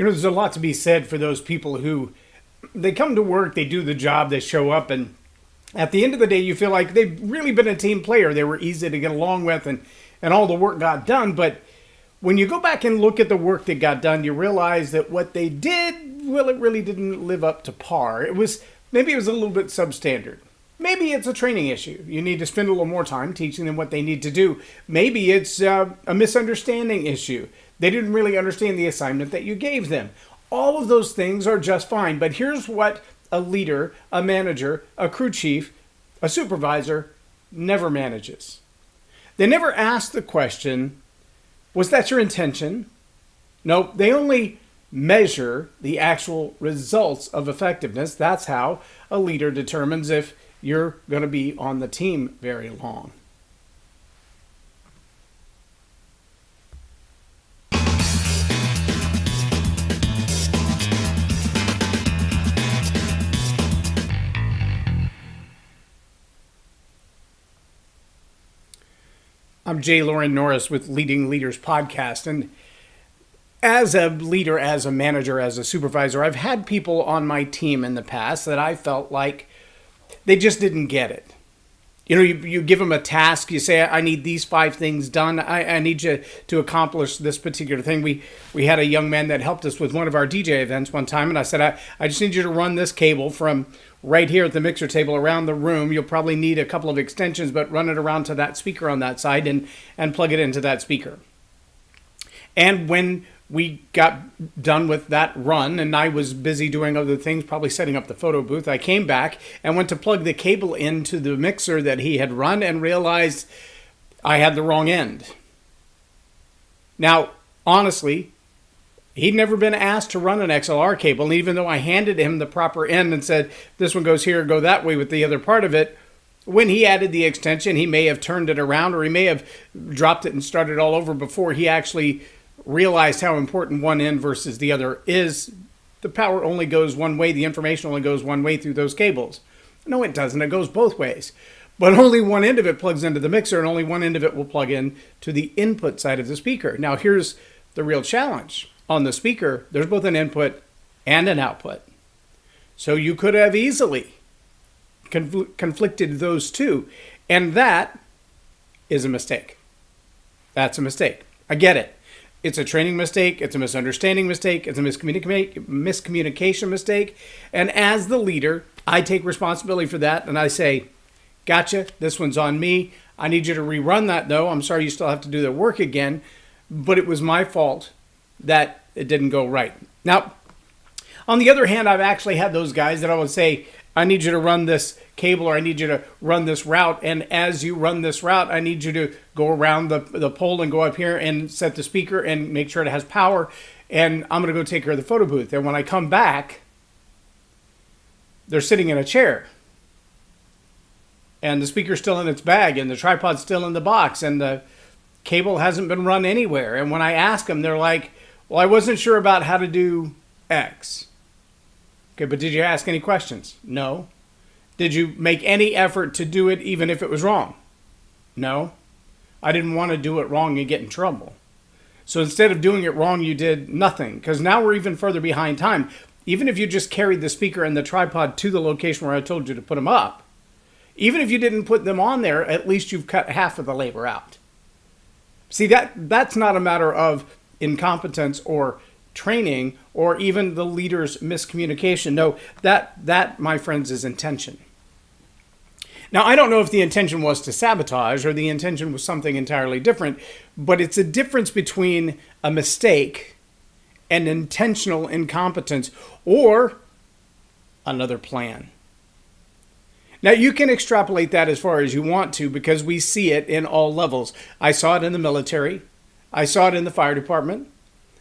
There's a lot to be said for those people who they come to work, they do the job, they show up, and at the end of the day, you feel like they've really been a team player. They were easy to get along with, and all the work got done. But when you go back and look at the work that got done, you realize that what they did, well, it really didn't live up to par. Maybe it was a little bit substandard. Maybe it's a training issue. You need to spend a little more time teaching them what they need to do. Maybe it's a misunderstanding issue. They didn't really understand the assignment that you gave them. All of those things are just fine. But here's what a leader, a manager, a crew chief, a supervisor never manages. They never ask the question, was that your intention? No, they only measure the actual results of effectiveness. That's how a leader determines if you're going to be on the team very long. I'm J Loren Norris with Leading Leaders Podcast. And as a leader, as a manager, as a supervisor, I've had people on my team in the past that I felt like they just didn't get it. You give them a task, you say, I need these 5 things done. I need you to accomplish this particular thing. We had a young man that helped us with one of our DJ events one time, and I said, I just need you to run this cable from right here at the mixer table around the room. You'll probably need a couple of extensions, but run it around to that speaker on that side and plug it into that speaker. And when we got done with that run, and I was busy doing other things, probably setting up the photo booth, I came back and went to plug the cable into the mixer that he had run and realized I had the wrong end. Now, honestly, he'd never been asked to run an XLR cable, and even though I handed him the proper end and said, this one goes here, go that way with the other part of it, when he added the extension, he may have turned it around, or he may have dropped it and started all over before he actually realized how important one end versus the other is. The power only goes one way. The information only goes one way through those cables. No, it doesn't. It goes both ways. But only one end of it plugs into the mixer, and only one end of it will plug in to the input side of the speaker. Now, here's the real challenge. On the speaker, there's both an input and an output. So you could have easily conflicted those two. And that is a mistake. That's a mistake. I get it. It's a training mistake, it's a misunderstanding mistake, it's a miscommunication mistake. And as the leader, I take responsibility for that, and I say, gotcha, this one's on me. I need you to rerun that, though. I'm sorry you still have to do the work again, but it was my fault that it didn't go right. Now, on the other hand, I've actually had those guys that I would say, I need you to run this cable, or I need you to run this route. And as you run this route, I need you to go around the pole and go up here and set the speaker and make sure it has power. And I'm going to go take care of the photo booth. And when I come back, they're sitting in a chair. And the speaker's still in its bag, and the tripod's still in the box, and the cable hasn't been run anywhere. And when I ask them, they're like, well, I wasn't sure about how to do X. Okay, but did you ask any questions? No. Did you make any effort to do it even if it was wrong? No. I didn't want to do it wrong and get in trouble. So instead of doing it wrong, you did nothing, because now we're even further behind time. Even if you just carried the speaker and the tripod to the location where I told you to put them up, even if you didn't put them on there, at least you've cut half of the labor out. See, that's not a matter of incompetence or training or even the leader's miscommunication. No, that, my friends, is intention. Now, I don't know if the intention was to sabotage or the intention was something entirely different, but it's a difference between a mistake and intentional incompetence or another plan. Now, you can extrapolate that as far as you want to, because we see it in all levels. I saw it in the military. I saw it in the fire department.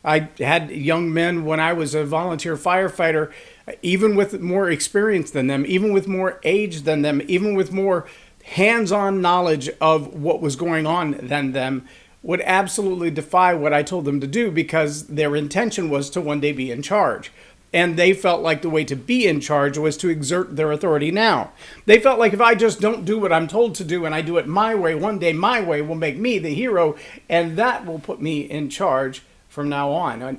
I had young men when I was a volunteer firefighter, even with more experience than them, even with more age than them, even with more hands-on knowledge of what was going on than them, would absolutely defy what I told them to do, because their intention was to one day be in charge. And they felt like the way to be in charge was to exert their authority now. They felt like if I just don't do what I'm told to do and I do it my way, one day my way will make me the hero, and that will put me in charge from now on. And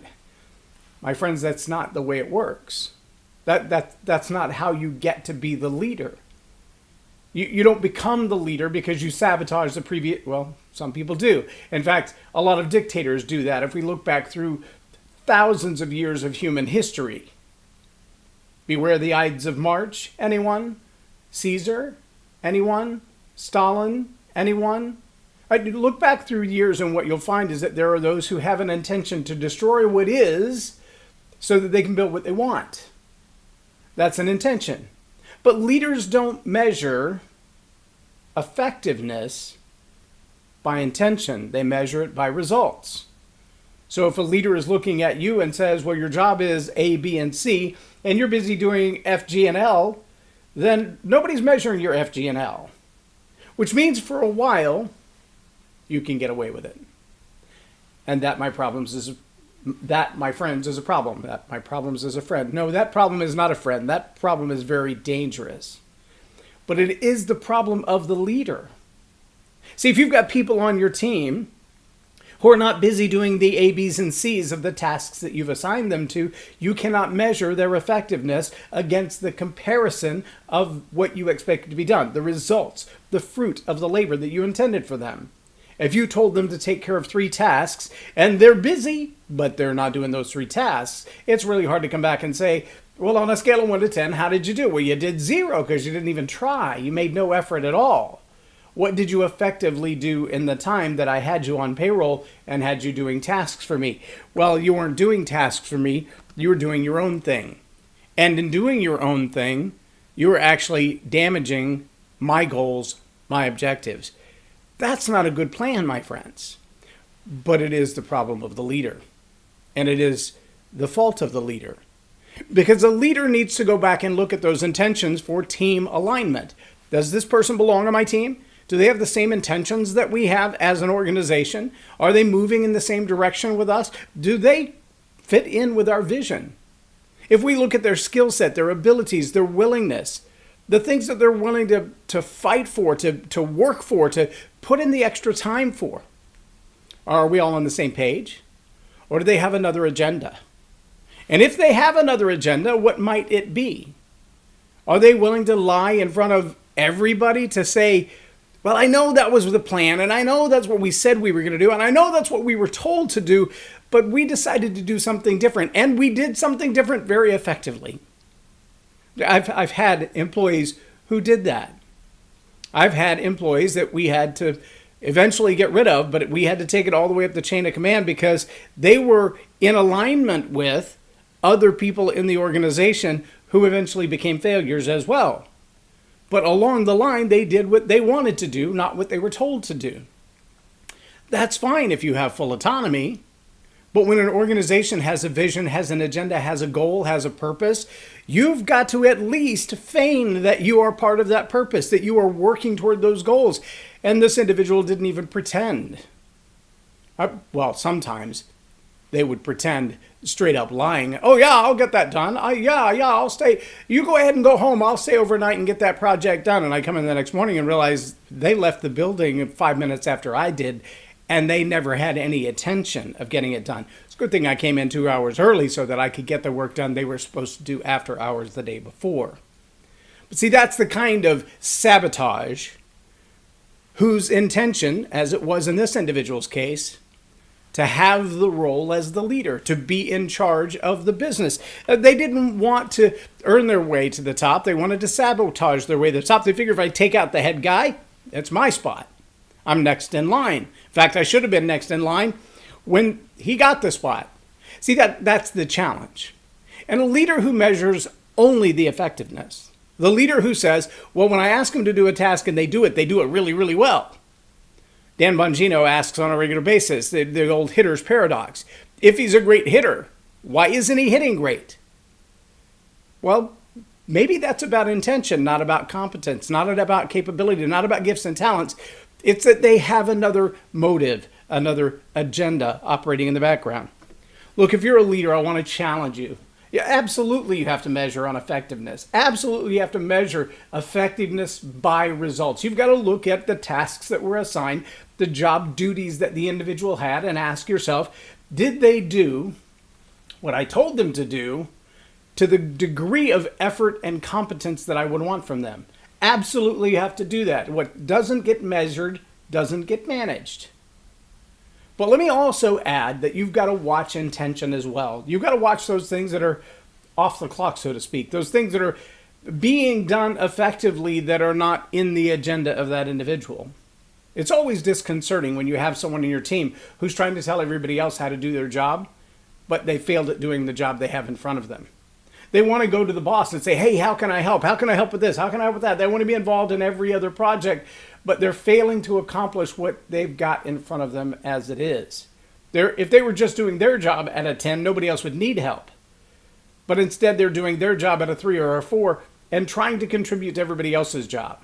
My friends, that's not the way it works. That's not how you get to be the leader. You don't become the leader because you sabotage the previous, well, some people do. In fact, a lot of dictators do that. If we look back through thousands of years of human history, beware the Ides of March, anyone? Caesar, anyone? Stalin, anyone? Look back through years and what you'll find is that there are those who have an intention to destroy what is so that they can build what they want. That's an intention. But leaders don't measure effectiveness by intention. They measure it by results. So if a leader is looking at you and says, well, your job is A, B, and C, and you're busy doing F, G, and L, then nobody's measuring your F, G, and L. Which means for a while, you can get away with it. And that, my friends, is a problem. That, my problems, is a friend. No, that problem is not a friend. That problem is very dangerous. But it is the problem of the leader. See, if you've got people on your team who are not busy doing the A, B's, and C's of the tasks that you've assigned them to, you cannot measure their effectiveness against the comparison of what you expect to be done, the results, the fruit of the labor that you intended for them. If you told them to take care of 3 tasks and they're busy, but they're not doing those 3 tasks, it's really hard to come back and say, well, on a scale of 1 to 10, how did you do? Well, you did 0 because you didn't even try. You made no effort at all. What did you effectively do in the time that I had you on payroll and had you doing tasks for me? Well, you weren't doing tasks for me. You were doing your own thing. And in doing your own thing, you were actually damaging my goals, my objectives. That's not a good plan, my friends. But it is the problem of the leader. And it is the fault of the leader. Because the leader needs to go back and look at those intentions for team alignment. Does this person belong on my team? Do they have the same intentions that we have as an organization? Are they moving in the same direction with us? Do they fit in with our vision? If we look at their skill set, their abilities, their willingness, the things that they're willing to fight for, to work for, to put in the extra time for, are we all on the same page? Or do they have another agenda? And if they have another agenda, what might it be? Are they willing to lie in front of everybody to say, well, I know that was the plan, and I know that's what we said we were going to do, and I know that's what we were told to do, but we decided to do something different, and we did something different very effectively. I've had employees who did that. I've had employees that we had to eventually get rid of, but we had to take it all the way up the chain of command because they were in alignment with other people in the organization who eventually became failures as well. But along the line, they did what they wanted to do, not what they were told to do. That's fine if you have full autonomy. But when an organization has a vision, has an agenda, has a goal, has a purpose, you've got to at least feign that you are part of that purpose, that you are working toward those goals. And this individual didn't even pretend. Well, sometimes they would pretend, straight up lying. Oh, yeah, I'll get that done. Yeah, I'll stay. You go ahead and go home. I'll stay overnight and get that project done. And I come in the next morning and realize they left the building 5 minutes after I did, and they never had any intention of getting it done. It's a good thing I came in 2 hours early so that I could get the work done they were supposed to do after hours the day before. But see, that's the kind of sabotage whose intention, as it was in this individual's case, to have the role as the leader, to be in charge of the business. They didn't want to earn their way to the top. They wanted to sabotage their way to the top. They figured if I take out the head guy, that's my spot. I'm next in line. In fact, I should have been next in line when he got the spot. See, that's the challenge. And a leader who measures only the effectiveness, the leader who says, well, when I ask them to do a task and they do it really, really well. Dan Bongino asks on a regular basis, the old hitter's paradox. If he's a great hitter, why isn't he hitting great? Well, maybe that's about intention, not about competence, not about capability, not about gifts and talents. It's that they have another motive, another agenda operating in the background. Look, if you're a leader, I want to challenge you. Yeah, absolutely, you have to measure on effectiveness. Absolutely, you have to measure effectiveness by results. You've got to look at the tasks that were assigned, the job duties that the individual had, and ask yourself, did they do what I told them to do to the degree of effort and competence that I would want from them. Absolutely have to do that. What doesn't get measured doesn't get managed. But let me also add that you've got to watch intention as well. You've got to watch those things that are off the clock, so to speak. Those things that are being done effectively that are not in the agenda of that individual. It's always disconcerting when you have someone in your team who's trying to tell everybody else how to do their job, but they failed at doing the job they have in front of them. They want to go to the boss and say, hey, how can I help? How can I help with this? How can I help with that? They want to be involved in every other project, but they're failing to accomplish what they've got in front of them as it is. If they were just doing their job at a 10, nobody else would need help. But instead, they're doing their job at a 3 or a 4 and trying to contribute to everybody else's job.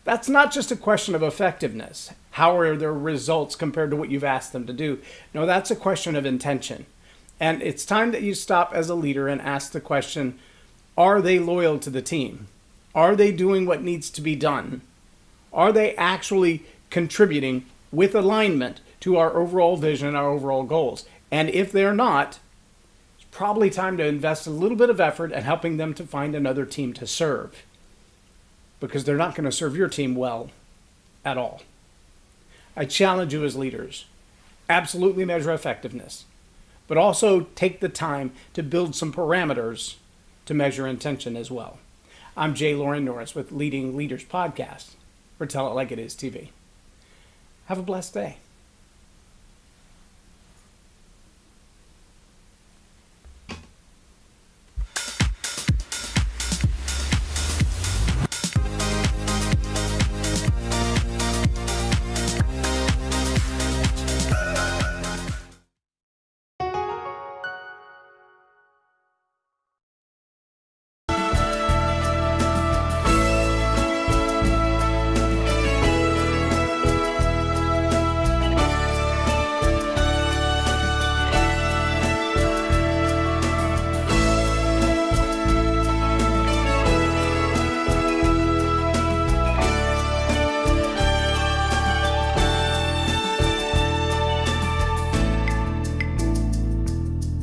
That's not just a question of effectiveness. How are their results compared to what you've asked them to do? No, that's a question of intention. And it's time that you stop as a leader and ask the question, are they loyal to the team? Are they doing what needs to be done? Are they actually contributing with alignment to our overall vision and our overall goals? And if they're not, it's probably time to invest a little bit of effort in helping them to find another team to serve, because they're not going to serve your team well at all. I challenge you as leaders, absolutely measure effectiveness, but also take the time to build some parameters to measure intention as well. I'm J Loren Norris with Leading Leaders Podcast for Tell It Like It Is TV. Have a blessed day.